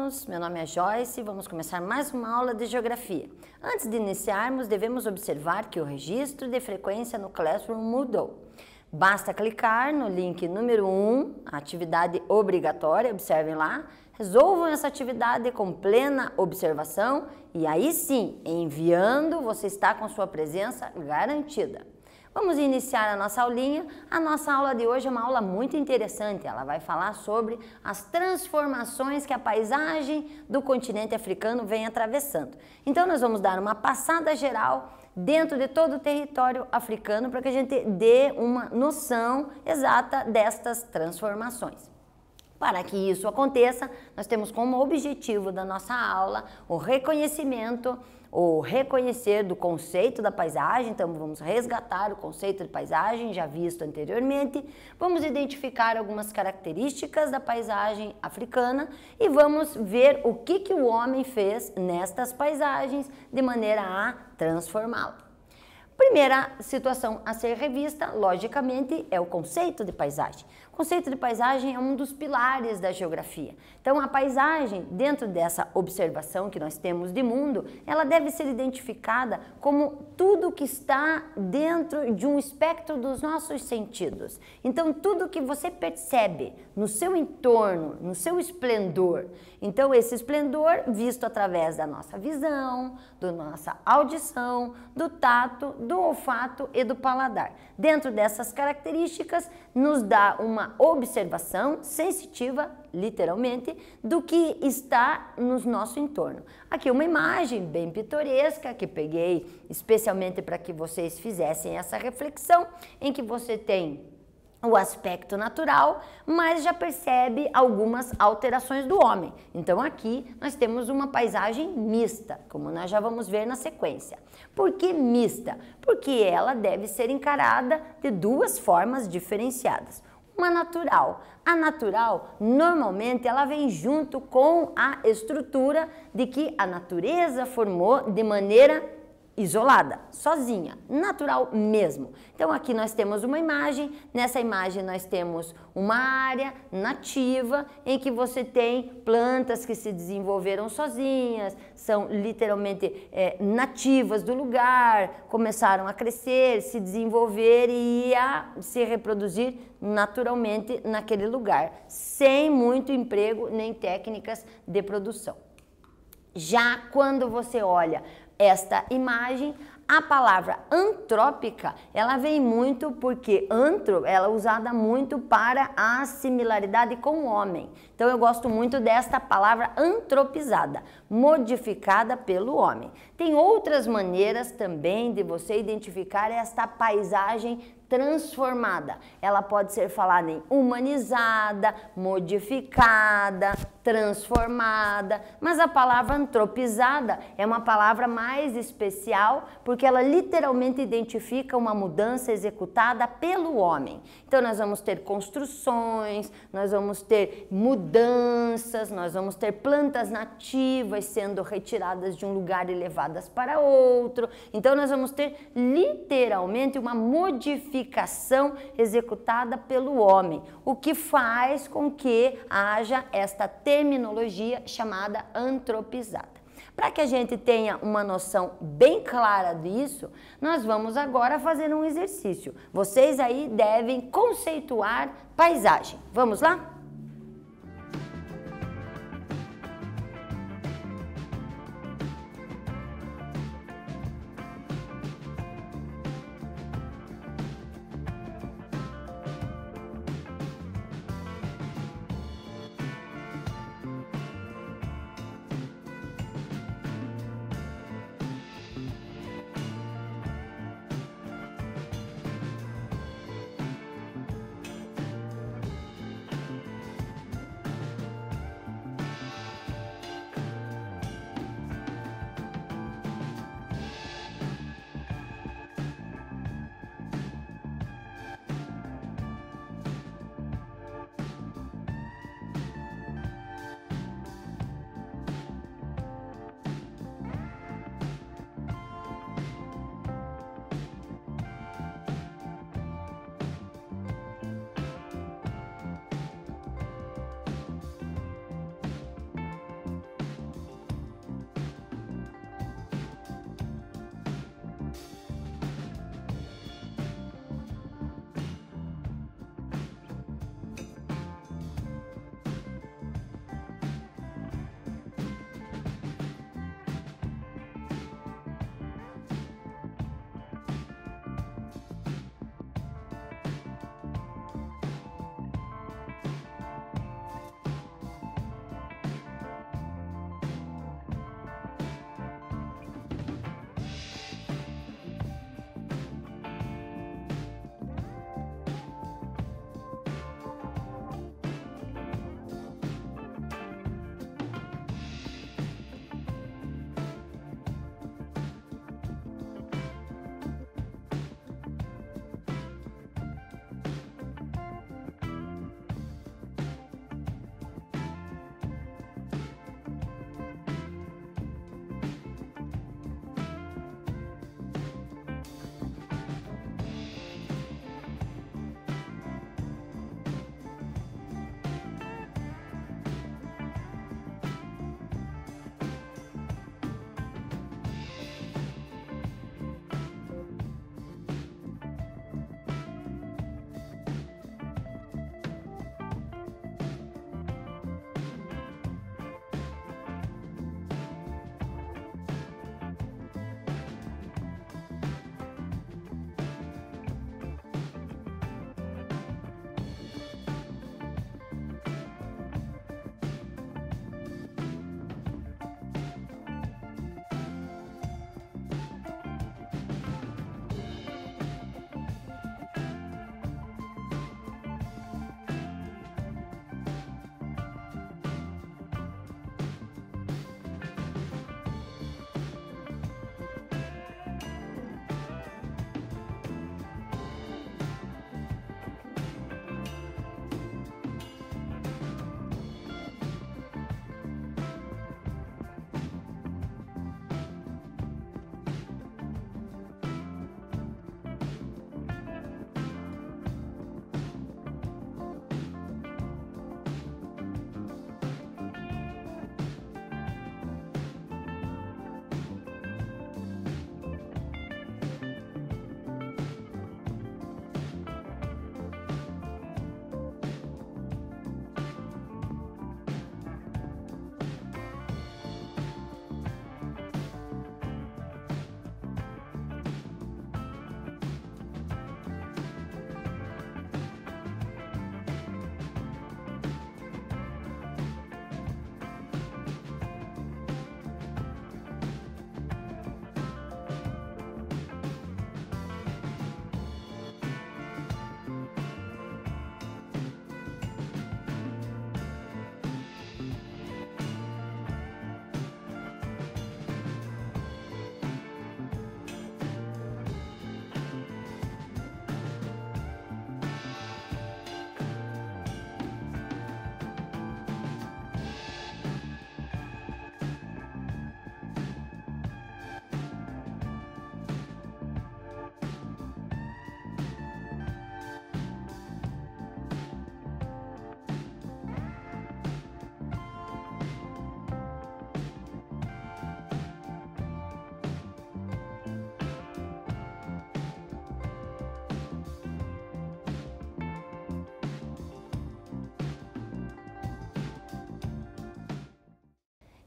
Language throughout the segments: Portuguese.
alunos, meu nome é Joyce e vamos começar mais uma aula de Geografia. Antes de iniciarmos, devemos observar que o registro de frequência no Classroom mudou. Basta clicar no link número 1, a atividade obrigatória, observem lá, resolvam essa atividade com plena observação e aí sim, enviando, você está com sua presença garantida. Vamos iniciar a nossa aulinha. A nossa aula de hoje é uma aula muito interessante. Ela vai falar sobre as transformações que a paisagem do continente africano vem atravessando. Então, nós vamos dar uma passada geral dentro de todo o território africano para que a gente dê uma noção exata destas transformações. Para que isso aconteça, nós temos como objetivo da nossa aula o reconhecimento, o reconhecer do conceito da paisagem. Então vamos resgatar o conceito de paisagem já visto anteriormente, vamos identificar algumas características da paisagem africana e vamos ver o que o homem fez nestas paisagens de maneira a transformá-la. Primeira situação a ser revista, logicamente, é o conceito de paisagem. O conceito de paisagem é um dos pilares da geografia. Então, a paisagem, dentro dessa observação que nós temos de mundo, ela deve ser identificada como tudo que está dentro de um espectro dos nossos sentidos. Então, tudo que você percebe no seu entorno, no seu esplendor. Então, esse esplendor visto através da nossa visão, da nossa audição, do tato, do olfato e do paladar. Dentro dessas características, nos dá uma observação sensitiva, literalmente, do que está no nosso entorno. Aqui uma imagem bem pitoresca que peguei especialmente para que vocês fizessem essa reflexão, em que você tem o aspecto natural, mas já percebe algumas alterações do homem. Então aqui nós temos uma paisagem mista, como nós já vamos ver na sequência. Por que mista? Porque ela deve ser encarada de duas formas diferenciadas. Uma natural. A natural, normalmente, ela vem junto com a estrutura de que a natureza formou de maneira isolada, sozinha, natural mesmo. Então aqui nós temos uma imagem, nessa imagem nós temos uma área nativa em que você tem plantas que se desenvolveram sozinhas, são literalmente nativas do lugar, começaram a crescer, se desenvolver e a se reproduzir naturalmente naquele lugar, sem muito emprego nem técnicas de produção. Já quando você olha esta imagem, a palavra antrópica, ela vem muito porque antro, ela é usada muito para a similaridade com o homem. Então eu gosto muito desta palavra antropizada, modificada pelo homem. Tem outras maneiras também de você identificar esta paisagem transformada. Ela pode ser falada em humanizada, modificada, transformada, mas a palavra antropizada é uma palavra mais especial porque ela literalmente identifica uma mudança executada pelo homem. Então nós vamos ter construções, nós vamos ter mudanças, nós vamos ter plantas nativas sendo retiradas de um lugar e levadas para outro. Então nós vamos ter literalmente uma modificação executada pelo homem, o que faz com que haja esta terminologia chamada antropizada. Para que a gente tenha uma noção bem clara disso, nós vamos agora fazer um exercício. Vocês aí devem conceituar paisagem. Vamos lá?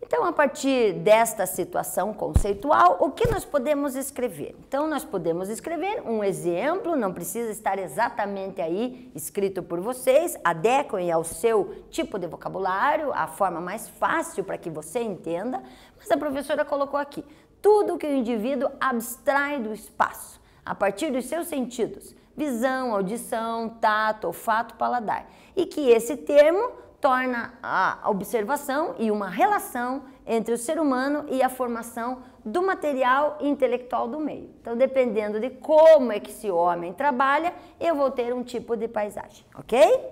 Então, a partir desta situação conceitual, o que nós podemos escrever? Então, nós podemos escrever um exemplo, não precisa estar exatamente aí escrito por vocês, adequem ao seu tipo de vocabulário, a forma mais fácil para que você entenda, mas a professora colocou aqui, tudo que o indivíduo abstrai do espaço, a partir dos seus sentidos, visão, audição, tato, olfato, paladar, e que esse termo torna a observação e uma relação entre o ser humano e a formação do material intelectual do meio. Então, dependendo de como é que esse homem trabalha, eu vou ter um tipo de paisagem, ok?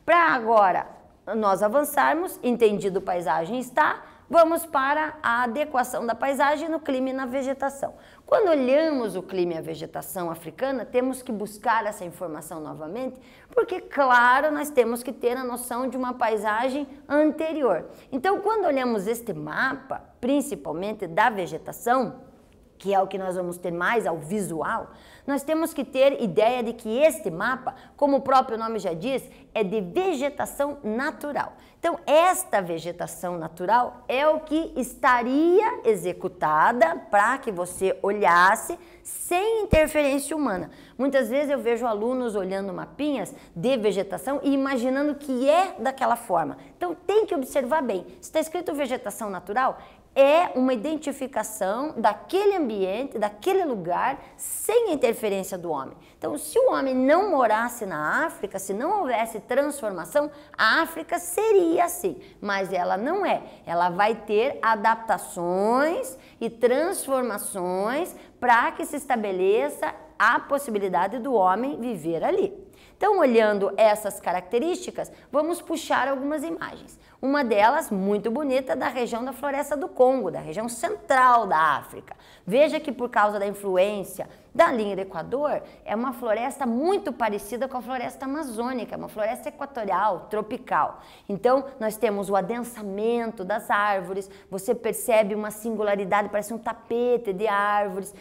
Para agora nós avançarmos, entendido paisagem está, vamos para a adequação da paisagem no clima e na vegetação. Quando olhamos o clima e a vegetação africana, temos que buscar essa informação novamente, porque, claro, nós temos que ter a noção de uma paisagem anterior. Então, quando olhamos este mapa, principalmente da vegetação, que é o que nós vamos ter mais ao visual, nós temos que ter ideia de que este mapa, como o próprio nome já diz, é de vegetação natural. Então, esta vegetação natural é o que estaria executada para que você olhasse sem interferência humana. Muitas vezes eu vejo alunos olhando mapinhas de vegetação e imaginando que é daquela forma. Então, tem que observar bem. Se está escrito vegetação natural, é uma identificação daquele ambiente, daquele lugar, sem interferência do homem. Então, se o homem não morasse na África, se não houvesse transformação, a África seria assim, mas ela não é. Ela vai ter adaptações e transformações para que se estabeleça a possibilidade do homem viver ali. Então, olhando essas características, vamos puxar algumas imagens. Uma delas, muito bonita, da região da Floresta do Congo, da região central da África. Veja que por causa da influência da linha do Equador, é uma floresta muito parecida com a floresta amazônica, é uma floresta equatorial, tropical. Então, nós temos o adensamento das árvores, você percebe uma singularidade, parece um tapete de árvores,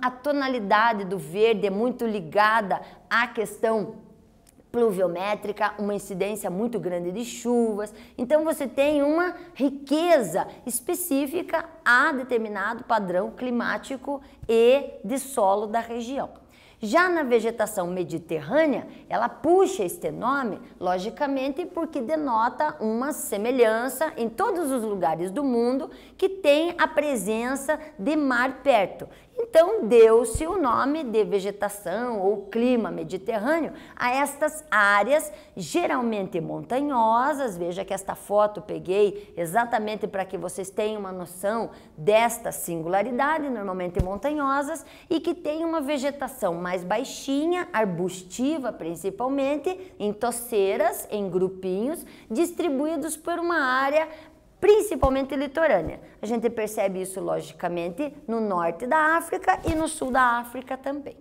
a tonalidade do verde é muito ligada à questão pluviométrica, uma incidência muito grande de chuvas. Então, você tem uma riqueza específica a determinado padrão climático e de solo da região. Já na vegetação mediterrânea, ela puxa este nome, logicamente, porque denota uma semelhança em todos os lugares do mundo que tem a presença de mar perto. Então, deu-se o nome de vegetação ou clima mediterrâneo a estas áreas geralmente montanhosas. Veja que esta foto peguei exatamente para que vocês tenham uma noção desta singularidade, normalmente montanhosas, e que tem uma vegetação mais baixinha, arbustiva principalmente, em toceiras, em grupinhos, distribuídos por uma área principalmente litorânea. A gente percebe isso, logicamente, no norte da África e no sul da África também.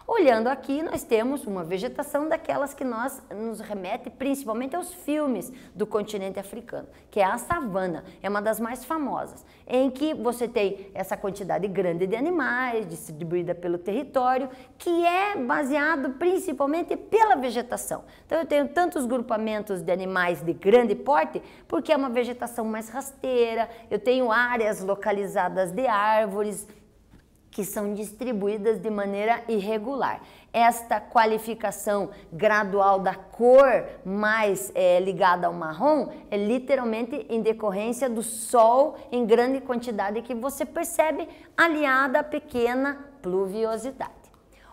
Olhando aqui, nós temos uma vegetação daquelas que nos remete principalmente aos filmes do continente africano, que é a savana, é uma das mais famosas, em que você tem essa quantidade grande de animais distribuída pelo território, que é baseado principalmente pela vegetação. Então eu tenho tantos grupamentos de animais de grande porte, porque é uma vegetação mais rasteira, eu tenho áreas localizadas de árvores, que são distribuídas de maneira irregular. Esta qualificação gradual da cor mais ligada ao marrom é literalmente em decorrência do sol em grande quantidade que você percebe, aliada à pequena pluviosidade.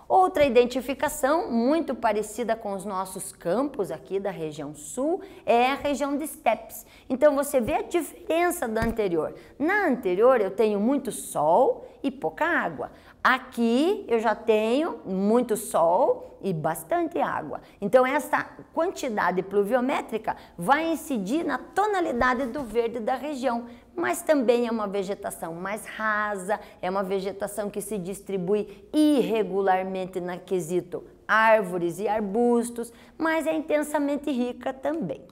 Outra identificação muito parecida com os nossos campos aqui da região sul é a região de estepes. Então você vê a diferença da anterior. Na anterior eu tenho muito sol e pouca água. Aqui eu já tenho muito sol e bastante água. Então essa quantidade pluviométrica vai incidir na tonalidade do verde da região, mas também é uma vegetação mais rasa, é uma vegetação que se distribui irregularmente na quesito árvores e arbustos, mas é intensamente rica também.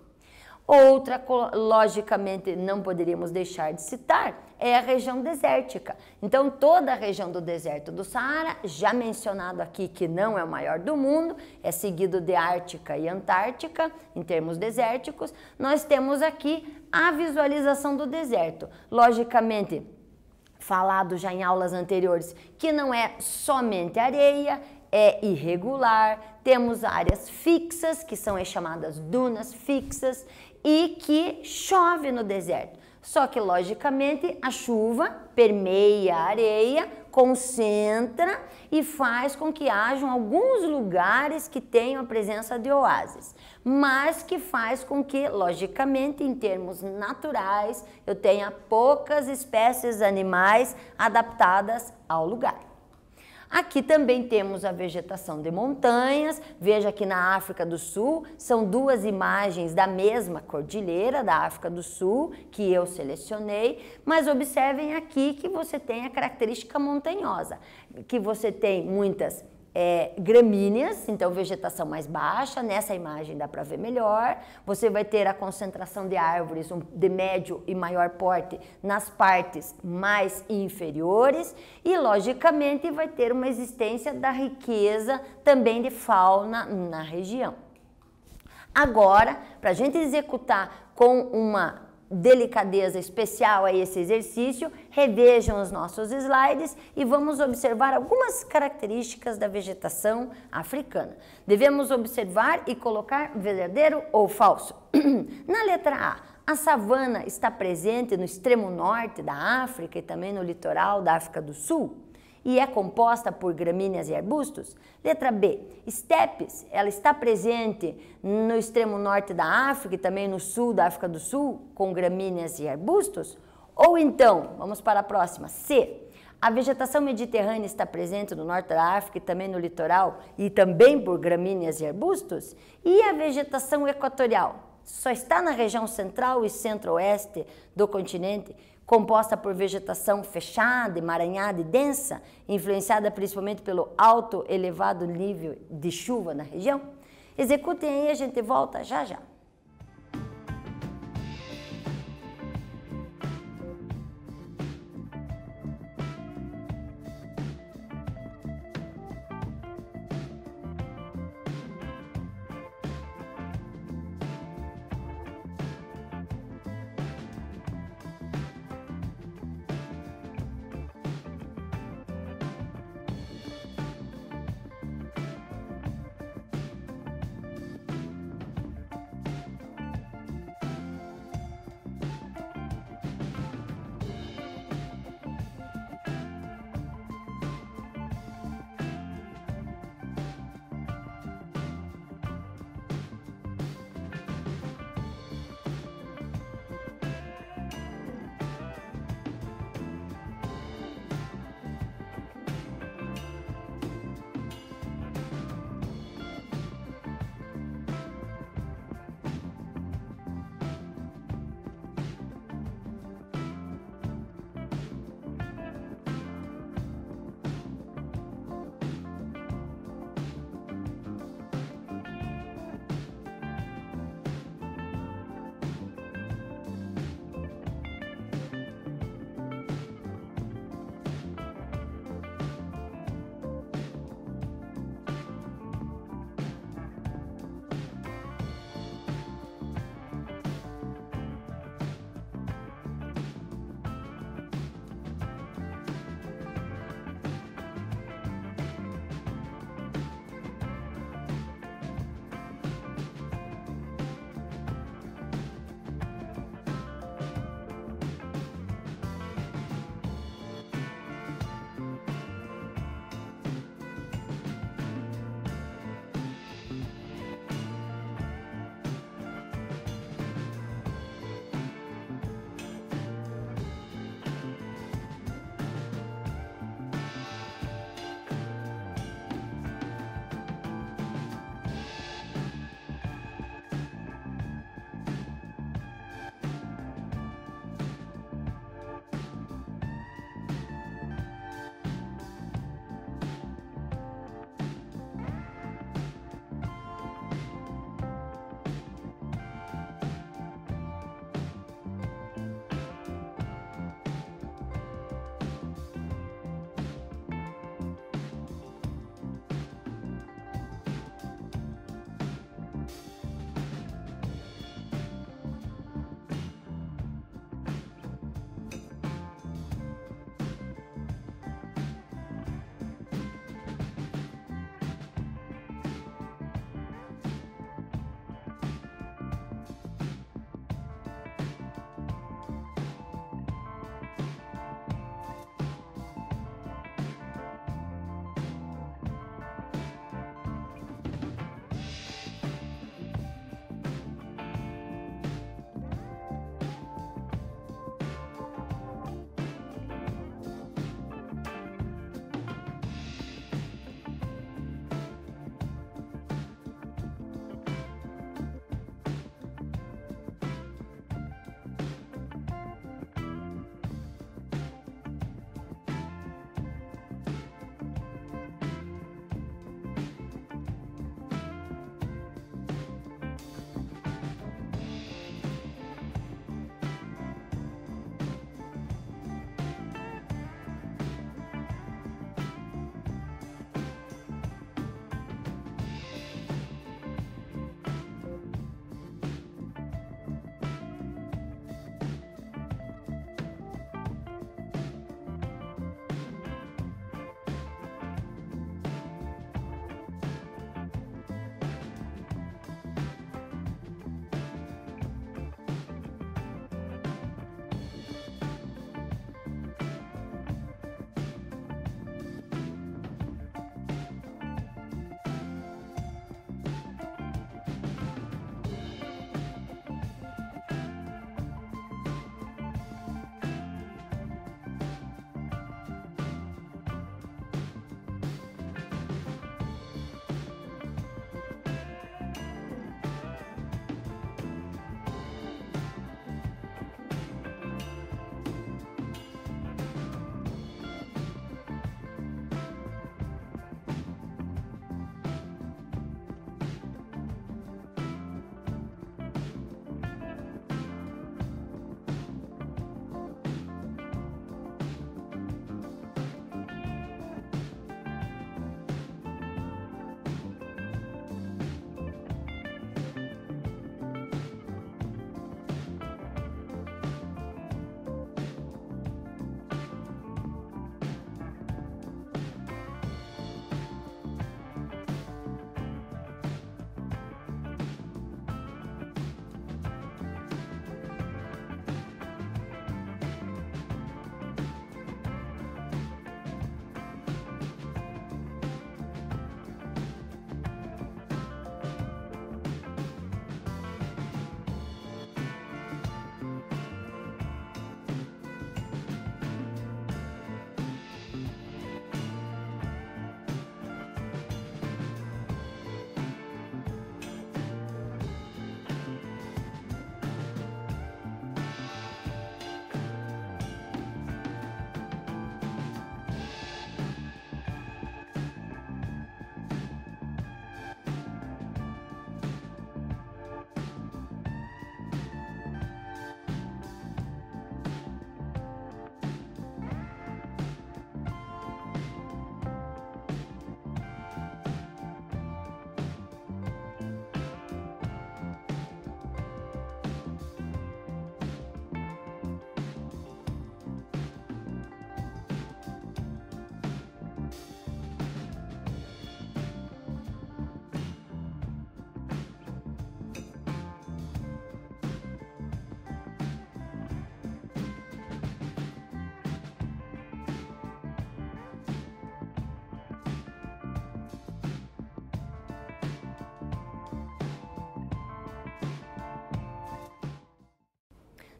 Outra, logicamente, não poderíamos deixar de citar, é a região desértica. Então, toda a região do deserto do Saara, já mencionado aqui que não é o maior do mundo, é seguido de Ártica e Antártica, em termos desérticos, nós temos aqui a visualização do deserto. Logicamente, falado já em aulas anteriores, que não é somente areia, é irregular, temos áreas fixas, que são as chamadas dunas fixas, e que chove no deserto. Só que, logicamente, a chuva permeia a areia, concentra e faz com que hajam alguns lugares que tenham a presença de oásis, mas que faz com que, logicamente, em termos naturais, eu tenha poucas espécies animais adaptadas ao lugar. Aqui também temos a vegetação de montanhas. Veja que na África do Sul são duas imagens da mesma cordilheira da África do Sul que eu selecionei, mas observem aqui que você tem a característica montanhosa, que você tem muitas gramíneas, então vegetação mais baixa, nessa imagem dá para ver melhor. Você vai ter a concentração de árvores de médio e maior porte nas partes mais inferiores e, logicamente, vai ter uma existência da riqueza também de fauna na região. Agora, para a gente executar com uma delicadeza especial a esse exercício, revejam os nossos slides e vamos observar algumas características da vegetação africana. Devemos observar e colocar verdadeiro ou falso. Na letra A savana está presente no extremo norte da África e também no litoral da África do Sul e é composta por gramíneas e arbustos? Letra B, estepes, ela está presente no extremo norte da África e também no sul da África do Sul, com gramíneas e arbustos? Ou então, vamos para a próxima, C, a vegetação mediterrânea está presente no norte da África e também no litoral e também por gramíneas e arbustos? E a vegetação equatorial? Só está na região central e centro-oeste do continente, composta por vegetação fechada, emaranhada e densa, influenciada principalmente pelo alto, elevado nível de chuva na região? Executem aí, a gente volta já já.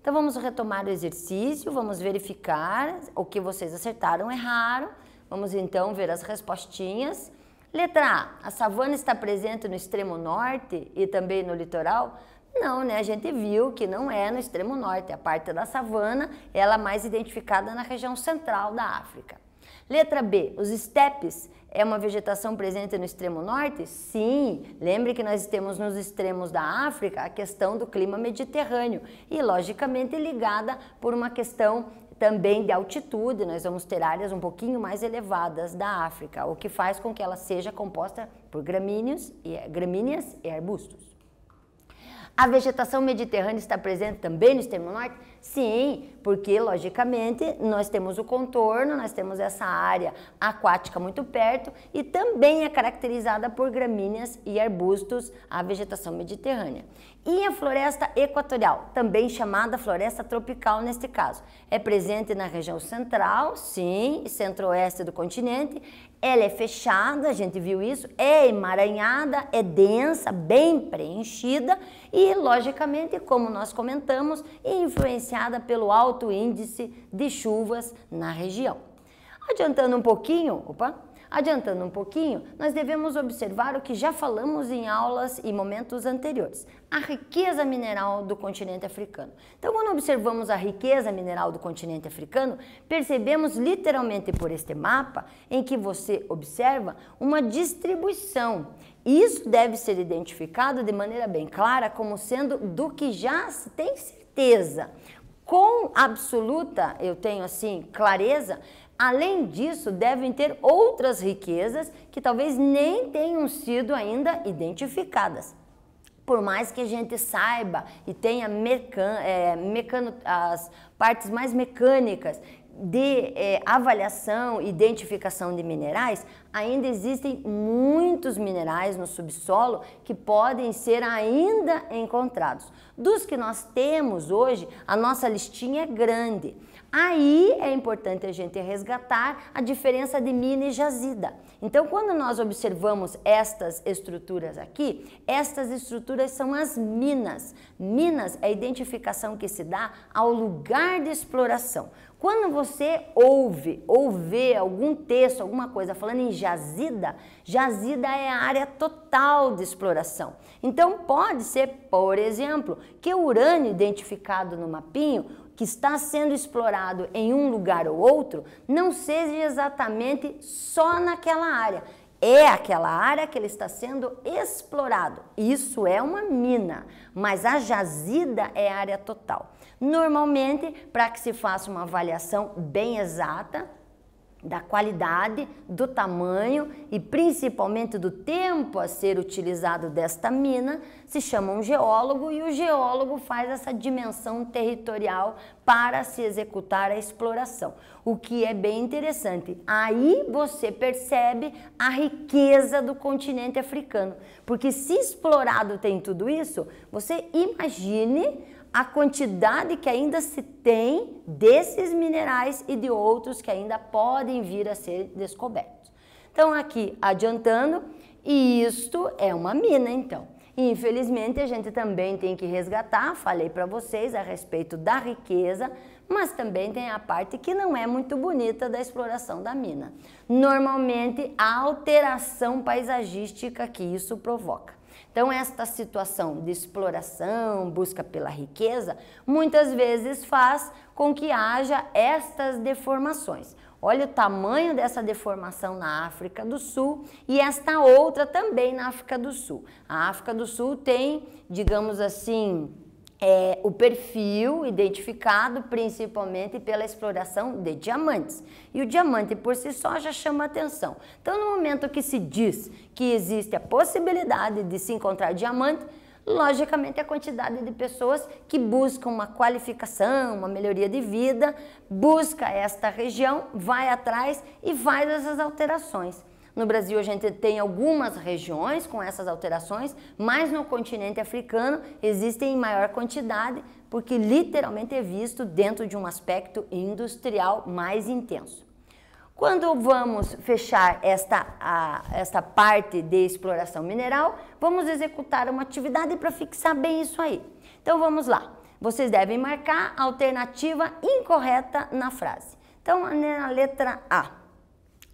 Então vamos retomar o exercício, vamos verificar o que vocês acertaram ou erraram. Vamos então ver as respostinhas. Letra A savana está presente no extremo norte e também no litoral? Não, né? A gente viu que não é no extremo norte. A parte da savana, ela é mais identificada na região central da África. Letra B, os estepes é uma vegetação presente no extremo norte? Sim, lembre que nós temos nos extremos da África a questão do clima mediterrâneo e logicamente ligada por uma questão também de altitude. Nós vamos ter áreas um pouquinho mais elevadas da África, o que faz com que ela seja composta por gramíneas e arbustos. A vegetação mediterrânea está presente também no extremo norte? Sim, porque logicamente nós temos o contorno, nós temos essa área aquática muito perto e também é caracterizada por gramíneas e arbustos a vegetação mediterrânea. E a floresta equatorial, também chamada floresta tropical neste caso, é presente na região central, sim, e centro-oeste do continente. Ela é fechada, a gente viu isso, é emaranhada, é densa, bem preenchida e, logicamente, como nós comentamos, influenciada pelo alto índice de chuvas na região. Adiantando um pouquinho, nós devemos observar o que já falamos em aulas e momentos anteriores, a riqueza mineral do continente africano. Então, quando observamos a riqueza mineral do continente africano, percebemos literalmente por este mapa, em que você observa uma distribuição. Isso deve ser identificado de maneira bem clara como sendo do que já se tem certeza. Com absoluta, eu tenho assim, clareza. Além disso, devem ter outras riquezas que talvez nem tenham sido ainda identificadas. Por mais que a gente saiba e tenha as partes mais mecânicas de avaliação e identificação de minerais, ainda existem muitos minerais no subsolo que podem ser ainda encontrados. Dos que nós temos hoje, a nossa listinha é grande. Aí é importante a gente resgatar a diferença de mina e jazida. Então, quando nós observamos estas estruturas aqui, estas estruturas são as minas. Minas é a identificação que se dá ao lugar de exploração. Quando você ouve ou vê algum texto, alguma coisa falando em jazida, jazida é a área total de exploração. Então, pode ser, por exemplo, que o urânio identificado no mapinho, que está sendo explorado em um lugar ou outro, não seja exatamente só naquela área. É aquela área que ele está sendo explorado. Isso é uma mina, mas a jazida é a área total. Normalmente, para que se faça uma avaliação bem exata da qualidade, do tamanho e principalmente do tempo a ser utilizado desta mina, se chama um geólogo e o geólogo faz essa dimensão territorial para se executar a exploração, o que é bem interessante. Aí você percebe a riqueza do continente africano, porque se explorado tem tudo isso, você imagine a quantidade que ainda se tem desses minerais e de outros que ainda podem vir a ser descobertos. Então, aqui, adiantando, isto é uma mina, então. Infelizmente, a gente também tem que resgatar, falei para vocês a respeito da riqueza, mas também tem a parte que não é muito bonita da exploração da mina. Normalmente, a alteração paisagística que isso provoca. Então, esta situação de exploração, busca pela riqueza, muitas vezes faz com que haja estas deformações. Olha o tamanho dessa deformação na África do Sul e esta outra também na África do Sul. A África do Sul tem, digamos assim, o perfil identificado principalmente pela exploração de diamantes. E o diamante por si só já chama atenção. Então, no momento que se diz que existe a possibilidade de se encontrar diamante, logicamente a quantidade de pessoas que buscam uma qualificação, uma melhoria de vida, busca esta região, vai atrás e faz essas alterações. No Brasil a gente tem algumas regiões com essas alterações, mas no continente africano existem em maior quantidade, porque literalmente é visto dentro de um aspecto industrial mais intenso. Quando vamos fechar esta parte de exploração mineral, vamos executar uma atividade para fixar bem isso aí. Então vamos lá. Vocês devem marcar a alternativa incorreta na frase. Então, na letra A.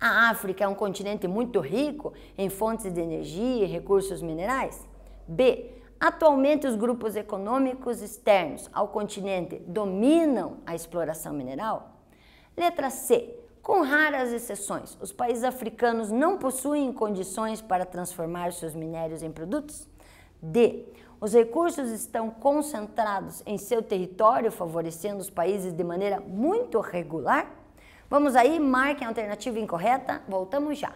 A África é um continente muito rico em fontes de energia e recursos minerais? B. Atualmente os grupos econômicos externos ao continente dominam a exploração mineral? Letra C. Com raras exceções, os países africanos não possuem condições para transformar seus minérios em produtos? D. Os recursos estão concentrados em seu território, favorecendo os países de maneira muito regular? Vamos aí, marquem a alternativa incorreta, voltamos já.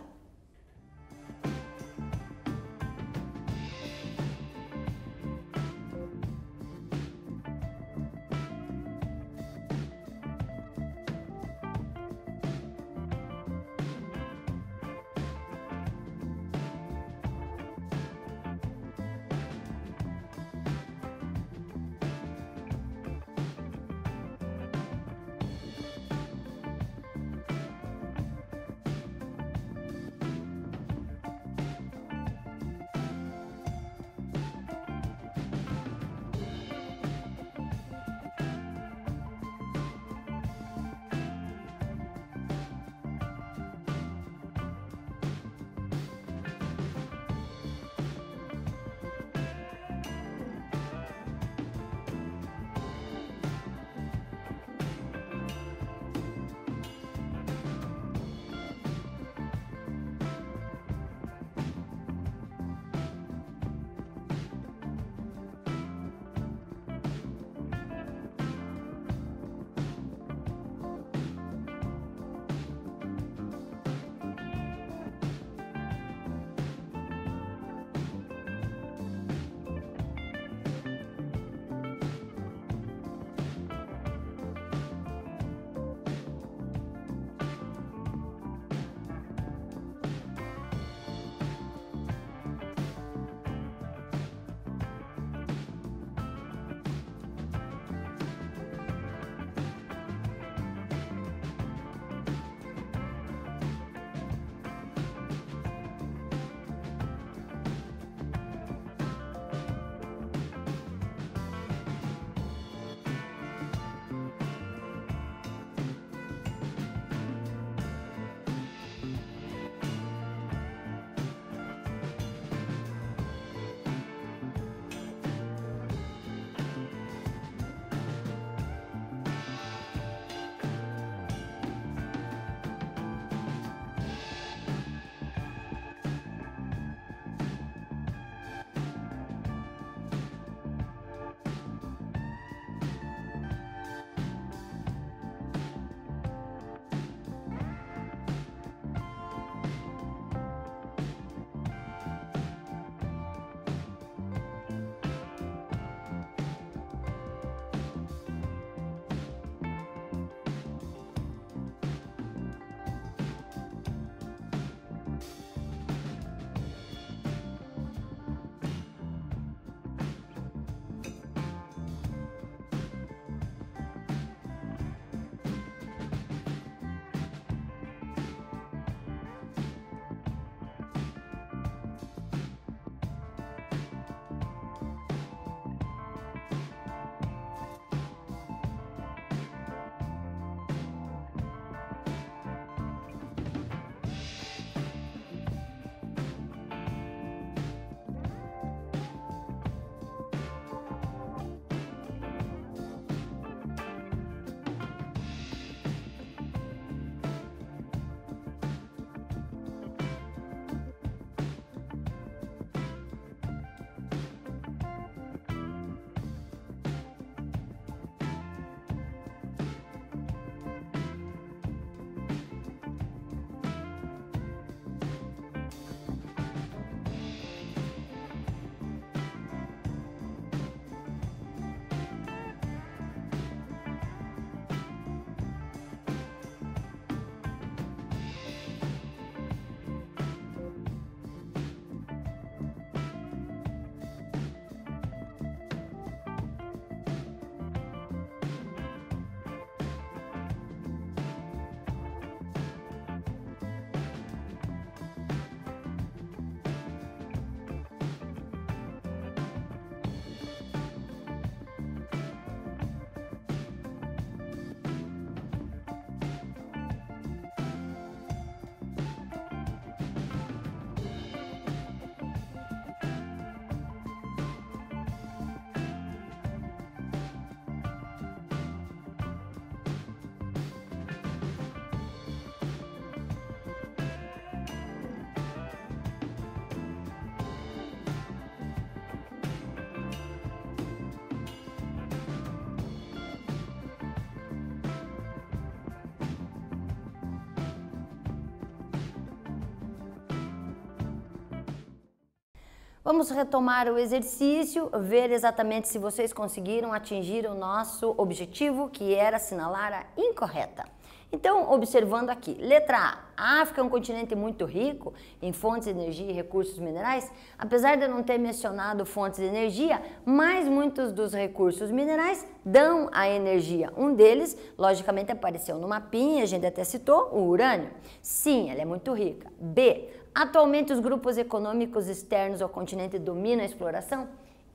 Vamos retomar o exercício, ver exatamente se vocês conseguiram atingir o nosso objetivo, que era assinalar a incorreta. Então, observando aqui, letra A, a África é um continente muito rico em fontes de energia e recursos minerais. Apesar de eu não ter mencionado fontes de energia, mas muitos dos recursos minerais dão a energia. Um deles, logicamente, apareceu no mapinha, a gente até citou, o urânio. Sim, ela é muito rica. B, atualmente os grupos econômicos externos ao continente dominam a exploração?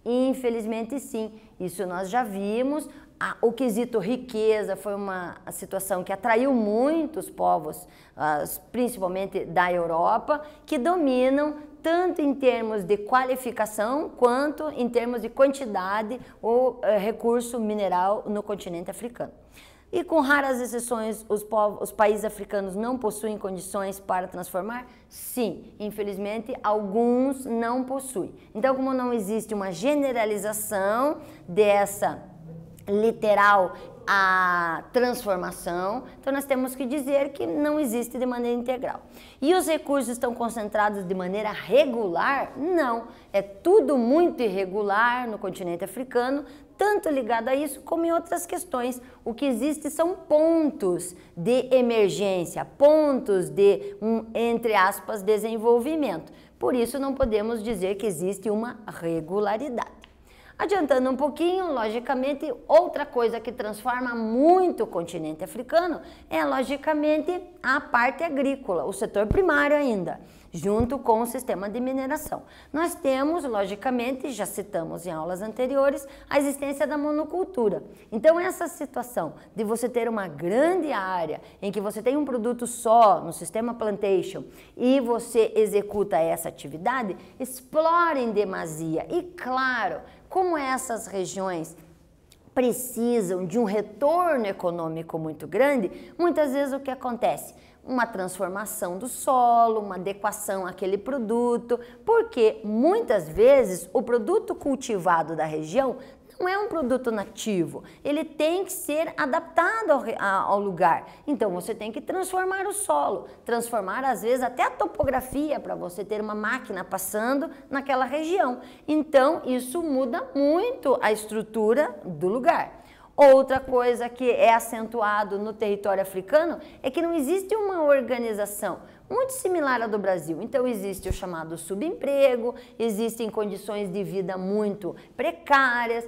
Infelizmente sim, isso nós já vimos. O quesito riqueza foi uma situação que atraiu muitos povos, principalmente da Europa, que dominam tanto em termos de qualificação quanto em termos de quantidade ou recurso mineral no continente africano. E com raras exceções, os países africanos não possuem condições para transformar? Sim, infelizmente alguns não possuem. Então, como não existe uma generalização dessa literal a transformação, então nós temos que dizer que não existe de maneira integral. E os recursos estão concentrados de maneira regular? Não, é tudo muito irregular no continente africano, tanto ligado a isso como em outras questões. O que existe são pontos de emergência, pontos de, entre aspas, desenvolvimento. Por isso não podemos dizer que existe uma regularidade. Adiantando um pouquinho, logicamente, outra coisa que transforma muito o continente africano é, logicamente, a parte agrícola, o setor primário ainda, junto com o sistema de mineração. Nós temos, logicamente, já citamos em aulas anteriores, a existência da monocultura. Então, essa situação de você ter uma grande área em que você tem um produto só no sistema plantation e você executa essa atividade, explora em demasia. E, claro, como essas regiões precisam de um retorno econômico muito grande, muitas vezes o que acontece? Uma transformação do solo, uma adequação àquele produto, porque muitas vezes o produto cultivado da região não é um produto nativo, ele tem que ser adaptado ao lugar. Então você tem que transformar o solo, transformar às vezes até a topografia para você ter uma máquina passando naquela região. Então isso muda muito a estrutura do lugar. Outra coisa que é acentuado no território africano é que não existe uma organização muito similar à do Brasil. Então existe o chamado subemprego, existem condições de vida muito precárias,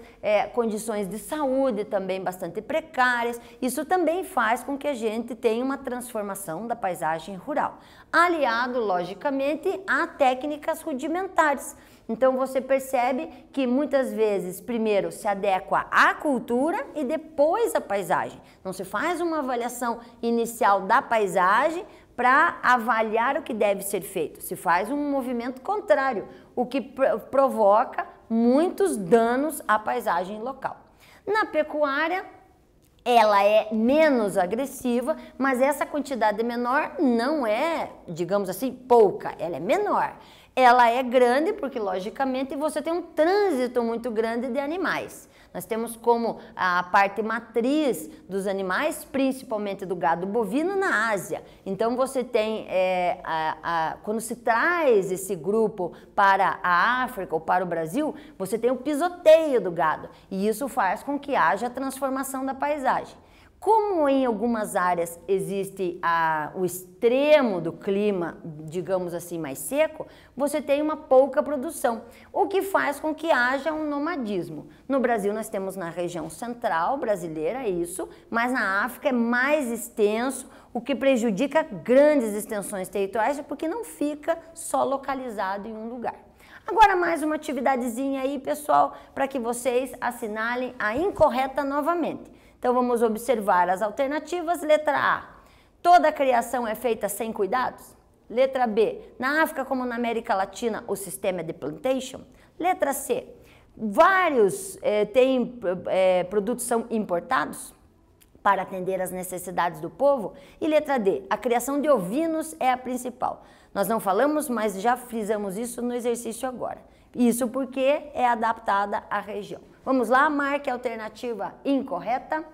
condições de saúde também bastante precárias. Isso também faz com que a gente tenha uma transformação da paisagem rural, aliado, logicamente, a técnicas rudimentares. Então você percebe que muitas vezes primeiro se adequa à cultura e depois à paisagem. Não se faz uma avaliação inicial da paisagem para avaliar o que deve ser feito. Se faz um movimento contrário, o que provoca muitos danos à paisagem local. Na pecuária, ela é menos agressiva, mas essa quantidade menor não é, digamos assim, pouca, ela é menor. Ela é grande porque, logicamente, você tem um trânsito muito grande de animais. Nós temos como a parte matriz dos animais, principalmente do gado bovino, na Ásia. Então, você tem, quando se traz esse grupo para a África ou para o Brasil, você tem o pisoteio do gado. E isso faz com que haja a transformação da paisagem. Como em algumas áreas existe o extremo do clima, digamos assim, mais seco, você tem uma pouca produção, o que faz com que haja um nomadismo. No Brasil nós temos na região central brasileira isso, mas na África é mais extenso, o que prejudica grandes extensões territoriais, porque não fica só localizado em um lugar. Agora mais uma atividadezinha aí, pessoal, para que vocês assinalem a incorreta novamente. Então vamos observar as alternativas. Letra A, toda a criação é feita sem cuidados? Letra B, na África como na América Latina o sistema é de plantation? Letra C, vários produtos são importados para atender às necessidades do povo? E letra D, a criação de ovinos é a principal. Nós não falamos, mas já frisamos isso no exercício agora. Isso porque é adaptada à região. Vamos lá, marque a alternativa incorreta.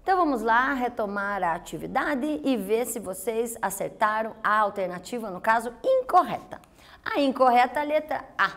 Então vamos lá retomar a atividade e ver se vocês acertaram a alternativa, no caso, incorreta. A incorreta é a letra A.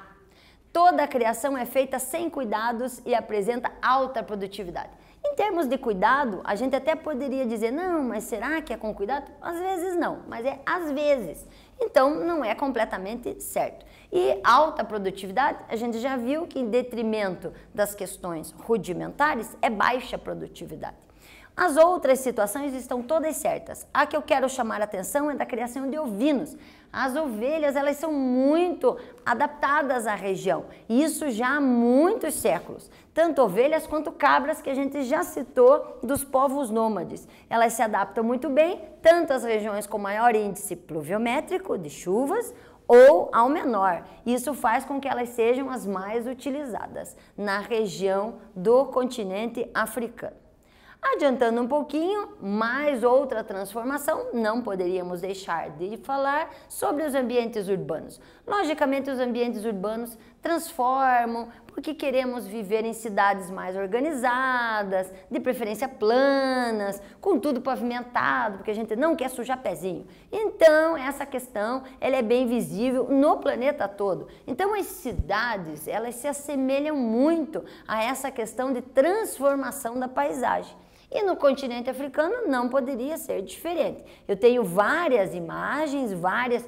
Toda a criação é feita sem cuidados e apresenta alta produtividade. Em termos de cuidado, a gente até poderia dizer, não, mas será que é com cuidado? Às vezes não, mas é às vezes. Então, não é completamente certo. E alta produtividade, a gente já viu que em detrimento das questões rudimentares, é baixa produtividade. As outras situações estão todas certas. A que eu quero chamar a atenção é da criação de ovinos. As ovelhas, elas são muito adaptadas à região, e isso já há muitos séculos. Tanto ovelhas quanto cabras, que a gente já citou, dos povos nômades. Elas se adaptam muito bem, tanto às regiões com maior índice pluviométrico, de chuvas, ou ao menor. Isso faz com que elas sejam as mais utilizadas na região do continente africano. Adiantando um pouquinho, mais outra transformação, não poderíamos deixar de falar sobre os ambientes urbanos. Logicamente, os ambientes urbanos transformam porque queremos viver em cidades mais organizadas, de preferência planas, com tudo pavimentado, porque a gente não quer sujar pezinho. Então, essa questão ela é bem visível no planeta todo. Então, as cidades, elas se assemelham muito a essa questão de transformação da paisagem. E no continente africano não poderia ser diferente. Eu tenho várias imagens, várias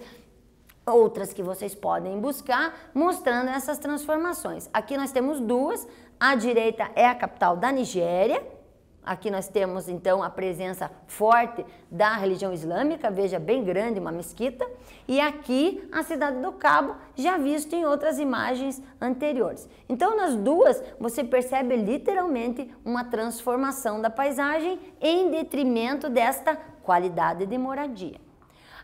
outras que vocês podem buscar, mostrando essas transformações. Aqui nós temos duas, à direita é a capital da Nigéria. Aqui nós temos, então, a presença forte da religião islâmica, veja, bem grande, uma mesquita. E aqui, a cidade do Cabo, já visto em outras imagens anteriores. Então, nas duas, você percebe literalmente uma transformação da paisagem em detrimento desta qualidade de moradia.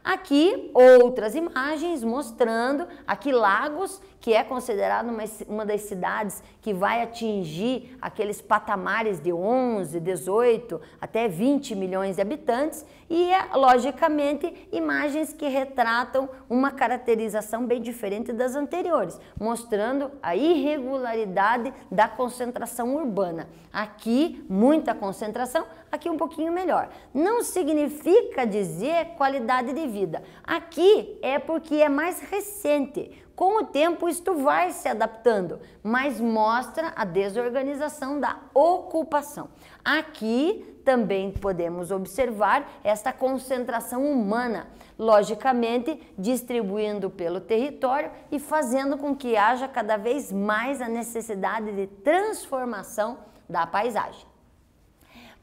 Aqui, outras imagens mostrando aqui Lagos, que é considerado uma das cidades que vai atingir aqueles patamares de 11, 18, até 20 milhões de habitantes e, logicamente, imagens que retratam uma caracterização bem diferente das anteriores, mostrando a irregularidade da concentração urbana. Aqui, muita concentração, aqui um pouquinho melhor. Não significa dizer qualidade de vida. Aqui é porque é mais recente. Com o tempo isto vai se adaptando, mas mostra a desorganização da ocupação. Aqui também podemos observar esta concentração humana, logicamente distribuindo pelo território e fazendo com que haja cada vez mais a necessidade de transformação da paisagem.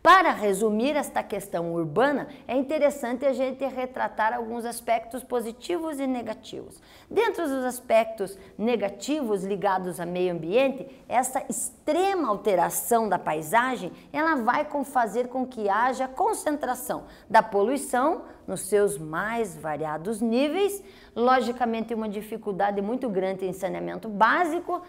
Para resumir esta questão urbana, é interessante a gente retratar alguns aspectos positivos e negativos. Dentro dos aspectos negativos ligados ao meio ambiente, essa extrema alteração da paisagem, ela vai fazer com que haja concentração da poluição nos seus mais variados níveis, logicamente uma dificuldade muito grande em saneamento básico,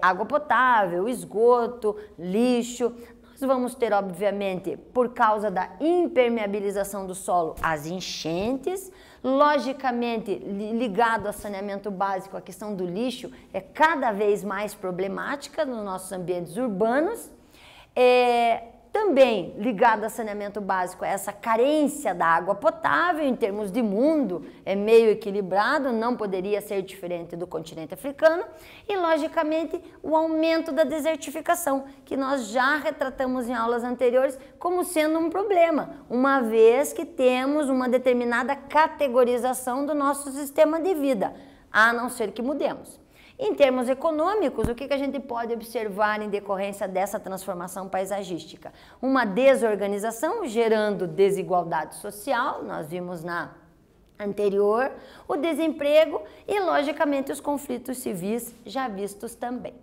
água potável, esgoto, lixo. Nós vamos ter, obviamente, por causa da impermeabilização do solo, as enchentes. Logicamente, ligado ao saneamento básico, a questão do lixo é cada vez mais problemática nos nossos ambientes urbanos. Também ligado ao saneamento básico, essa carência da água potável, em termos de mundo, é meio equilibrado, não poderia ser diferente do continente africano. E, logicamente, o aumento da desertificação, que nós já retratamos em aulas anteriores como sendo um problema, uma vez que temos uma determinada categorização do nosso sistema de vida, a não ser que mudemos. Em termos econômicos, o que a gente pode observar em decorrência dessa transformação paisagística? Uma desorganização gerando desigualdade social, nós vimos na anterior, o desemprego e, logicamente, os conflitos civis já vistos também.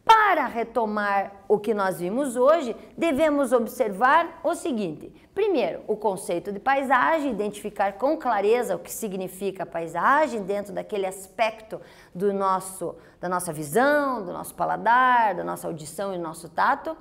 Para retomar o que nós vimos hoje, devemos observar o seguinte. Primeiro, o conceito de paisagem, identificar com clareza o que significa paisagem dentro daquele aspecto da nossa visão, do nosso paladar, da nossa audição e do nosso tato.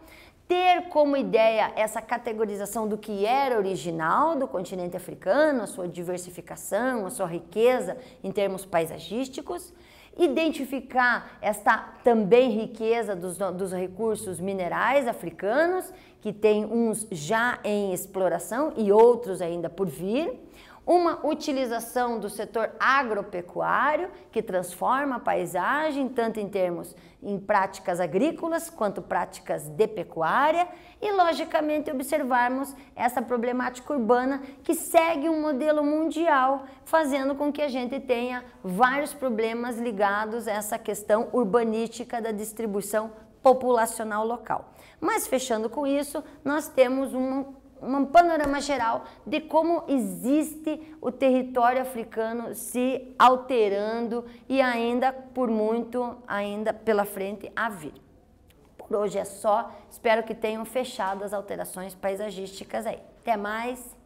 Ter como ideia essa categorização do que era original do continente africano, a sua diversificação, a sua riqueza em termos paisagísticos. identificar esta também riqueza dos recursos minerais africanos, que tem uns já em exploração e outros ainda por vir. Uma utilização do setor agropecuário, que transforma a paisagem, tanto em termos em práticas agrícolas quanto práticas de pecuária, e logicamente observarmos essa problemática urbana que segue um modelo mundial, fazendo com que a gente tenha vários problemas ligados a essa questão urbanística da distribuição populacional local. Mas fechando com isso, nós temos um panorama geral de como existe o território africano se alterando e ainda por muito ainda pela frente a vir. Por hoje é só, espero que tenham fechado as alterações paisagísticas aí. Até mais!